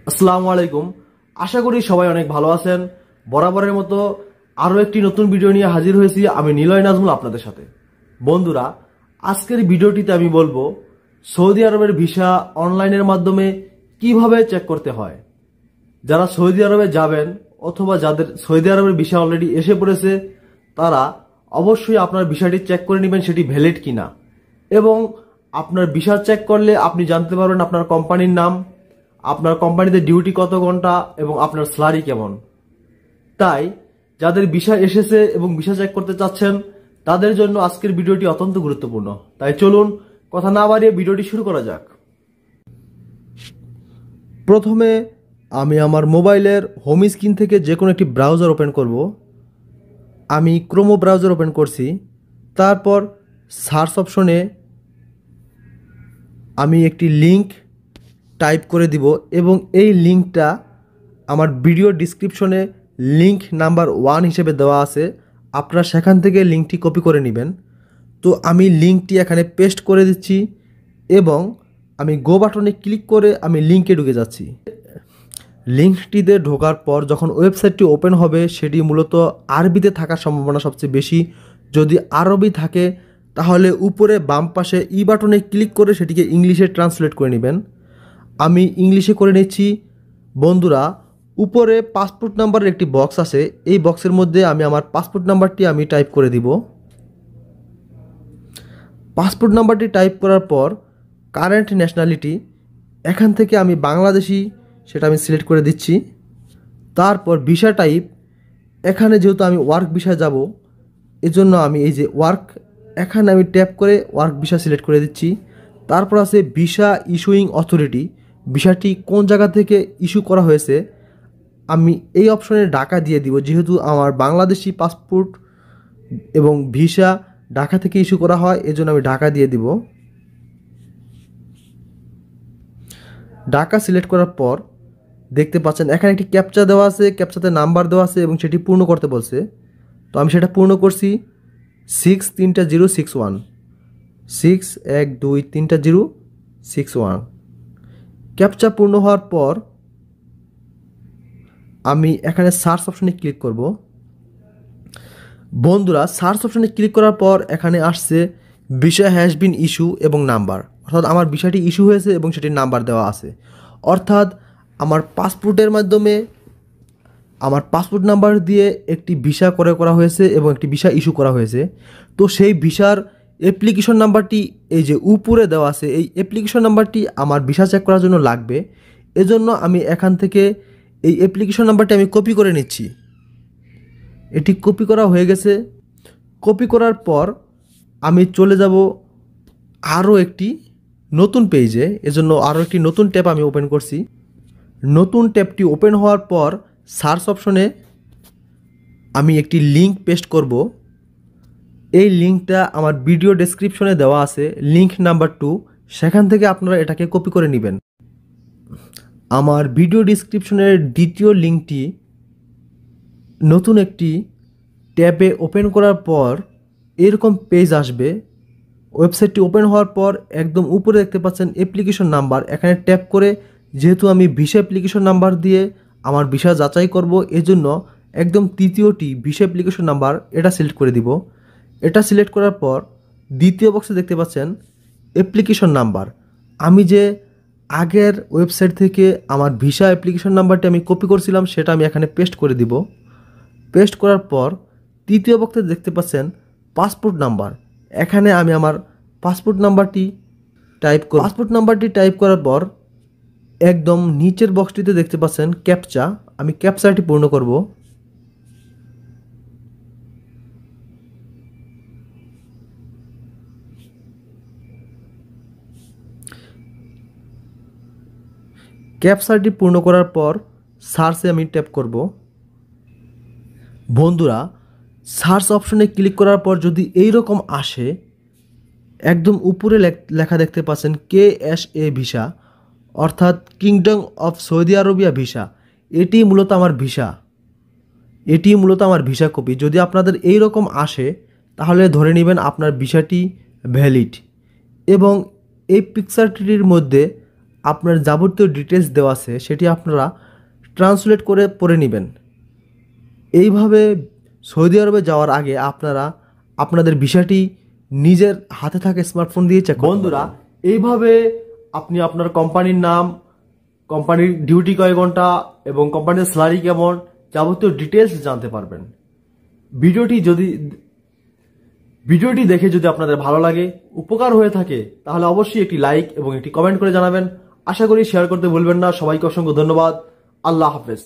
আসসালামু আলাইকুম। আশা করি সবাই অনেক ভালো আছেন। বরাবরের মতো আরো একটি নতুন ভিডিও নিয়ে হাজির হয়েছি আমি নিলয় নাজমুল আপনাদের সাথে। বন্ধুরা, আজকের ভিডিওটিতে আমি বলবো সৌদি আরবের ভিসা অনলাইনের মাধ্যমে কিভাবে চেক করতে হয়। যারা সৌদি আরবে যাবেন অথবা যাদের সৌদি আরবের ভিসা অলরেডি এসে পড়েছে তারা অবশ্যই আপনার ভিসাটি চেক করে নেবেন সেটি ভ্যালিড কিনা, এবং আপনার ভিসা চেক করলে আপনি জানতে পারবেন আপনার কোম্পানির নাম, আপনার কোম্পানিতে ডিউটি কত ঘন্টা এবং আপনার স্যালারি কেমন। তাই যাদের ভিসা এসেছে এবং ভিসা চেক করতে চাচ্ছেন তাদের জন্য আজকের ভিডিওটি অত্যন্ত গুরুত্বপূর্ণ। তাই চলুন কথা না বাড়িয়ে ভিডিওটি শুরু করা যাক। প্রথমে আমি আমার মোবাইলের হোম স্ক্রিন থেকে যে কোনো একটি ব্রাউজার ওপেন করব। আমি ক্রোমো ব্রাউজার ওপেন করছি। তারপর সার্চ অপশনে আমি একটি লিংক টাইপ করে দিব এবং এই লিংকটা আমার ভিডিও ডিসক্রিপশনে লিংক নাম্বার 1 হিসেবে দেওয়া আছে। আপনারা সেখান থেকে লিংকটি কপি করে নেবেন। তো আমি লিংকটি এখানে পেস্ট করে দিচ্ছি এবং আমি গো বাটনে ক্লিক করে আমি লিংকে ঢুকে যাচ্ছি। লিংকটিতে ঢোকার পর যখন ওয়েবসাইটটি ওপেন হবে সেটি মূলত আরবিতে থাকার সম্ভাবনা সবচেয়ে বেশি। যদি আরবি থাকে তাহলে উপরে বাম পাশে ই বাটনে ক্লিক করে সেটিকে ইংলিশে ট্রান্সলেট করে নেবেন। আমি ইংলিশে করে নিচ্ছি। বন্ধুরা, উপরে পাসপোর্ট নাম্বারের একটি বক্স আছে, এই বক্সের মধ্যে আমি আমার পাসপোর্ট নাম্বারটি আমি টাইপ করে দিব। পাসপোর্ট নাম্বারটি টাইপ করার পর কারেন্ট ন্যাশনালিটি এখান থেকে আমি বাংলাদেশি সেটা আমি সিলেক্ট করে দিচ্ছি। তারপর ভিসা টাইপ, এখানে যেহেতু আমি ওয়ার্ক ভিসা যাব এজন্য আমি এই যে ওয়ার্ক এখানে আমি ট্যাপ করে ওয়ার্ক ভিসা সিলেক্ট করে দিচ্ছি। তারপর আছে ভিসা ইস্যুইং অথরিটি, ভিসাটি কোন জায়গা থেকে ইস্যু করা হয়েছে আমি এই অপশনে ঢাকা দিয়ে দিব, যেহেতু আমার বাংলাদেশি পাসপোর্ট এবং ভিসা ঢাকা থেকে ইস্যু করা হয় এজন্য আমি ঢাকা দিয়ে দিব। ঢাকা সিলেক্ট করার পর দেখতে পাচ্ছেন এখানে একটি ক্যাপচা দেওয়া আছে, ক্যাপচাতে নাম্বার দেওয়া আছে এবং সেটি পূর্ণ করতে বলছে। তো আমি সেটা পূর্ণ করছি 63061 6123061। ক্যাপচা পূর্ণ হওয়ার পর আমি এখানে সার্চ অপশনে ক্লিক করব। বন্ধুরা, সার্চ অপশনে ক্লিক করার পর এখানে আসছে ভিসা হ্যাজ বিন ইস্যু এবং নাম্বার, অর্থাৎ আমার ভিসাটি ইস্যু হয়েছে এবং সেটির নাম্বার দেওয়া আছে। অর্থাৎ আমার পাসপোর্টের মাধ্যমে আমার পাসপোর্ট নাম্বার দিয়ে একটি ভিসা করা হয়েছে এবং একটি ভিসা ইস্যু করা হয়েছে। তো সেই ভিসার অ্যাপ্লিকেশন নাম্বারটি এই যে উপরে দেওয়া আছে, এই অ্যাপ্লিকেশন নাম্বারটি আমার ভিসা চেক করার জন্য লাগবে। এজন্য আমি এখান থেকে এই অ্যাপ্লিকেশন নাম্বারটি আমি কপি করে নিচ্ছি। এটি কপি করা হয়ে গেছে। কপি করার পর আমি চলে যাব আরও একটি নতুন পেজে, এজন্য আরও একটি নতুন ট্যাব আমি ওপেন করছি। নতুন ট্যাবটি ওপেন হওয়ার পর সার্চ অপশনে আমি একটি লিংক পেস্ট করব। এই লিংকটা আমার ভিডিও ডেসক্রিপশনে দেওয়া আছে, লিংক নাম্বার 2, সেখান থেকে আপনারা এটাকে কপি করে নেবেন। আমার ভিডিও ডেসক্রিপশনের দ্বিতীয় লিংকটি নতুন একটি ট্যাবে ওপেন করার পর এরকম পেজ আসবে। ওয়েবসাইটটি ওপেন হওয়ার পর একদম উপরে দেখতে পাচ্ছেন অ্যাপ্লিকেশন নাম্বার, এখানে ট্যাপ করে যেহেতু আমি ভিসা অ্যাপ্লিকেশন নাম্বার দিয়ে আমার ভিসা যাচাই করব এজন্য একদম তৃতীয়টি ভিসা অ্যাপ্লিকেশন নাম্বার এটা সিলেক্ট করে দিব। এটা সিলেক্ট করার পর দ্বিতীয় বক্সে দেখতে পাচ্ছেন অ্যাপ্লিকেশন নাম্বার। আমি যে আগের ওয়েবসাইট থেকে আমার ভিসা অ্যাপ্লিকেশন নাম্বারটি আমি কপি করছিলাম সেটা আমি এখানে পেস্ট করে দিব। পেস্ট করার পর তৃতীয় বক্সে দেখতে পাচ্ছেন পাসপোর্ট নাম্বার, এখানে আমি আমার পাসপোর্ট নাম্বারটি টাইপ করব। পাসপোর্ট নাম্বারটি টাইপ করার পর একদম নিচের বক্সটিতে দেখতে পাচ্ছেন ক্যাপচা, আমি ক্যাপচাটি পূর্ণ করব। ক্যাপচাটি পূর্ণ করার পর সার্চে আমি ট্যাপ করব। বন্ধুরা, সার্চ অপশনে ক্লিক করার পর যদি এই রকম আসে, একদম উপরে লেখা দেখতে পাচ্ছেন KSA ভিসা, অর্থাৎ kingdom of Saudi Arabia visa. এটি মূলত আমার ভিসা কপি। যদি আপনাদের এই রকম আসে তাহলে ধরে নেবেন আপনার ভিসাটি ভ্যালিড এবং এই পিকচারটির মধ্যে আপনার যাবতীয় ডিটেলস দেওয়া আছে সেটি আপনারা ট্রান্সলেট করে পড়ে নেবেন। এইভাবে সৌদি আরবে যাওয়ার আগে আপনারা আপনাদের ভিসাটি নিজের হাতে থাকা স্মার্টফোন দিয়ে চেক করুন। বন্ধুরা, এইভাবে আপনি আপনার কোম্পানির নাম, কোম্পানির ডিউটি কয় ঘন্টা এবং কোম্পানির স্যালারি কেমন, যাবতীয় ডিটেলস জানতে পারবেন। ভিডিওটি দেখে যদি আপনাদের ভালো লাগে, উপকার হয়ে থাকে, তাহলে অবশ্যই একটি লাইক এবং একটি কমেন্ট করে জানাবেন। আশা করি শেয়ার করতে ভুলবেন না। সবাইকে অসংখ্য ধন্যবাদ। আল্লাহ হাফেজ।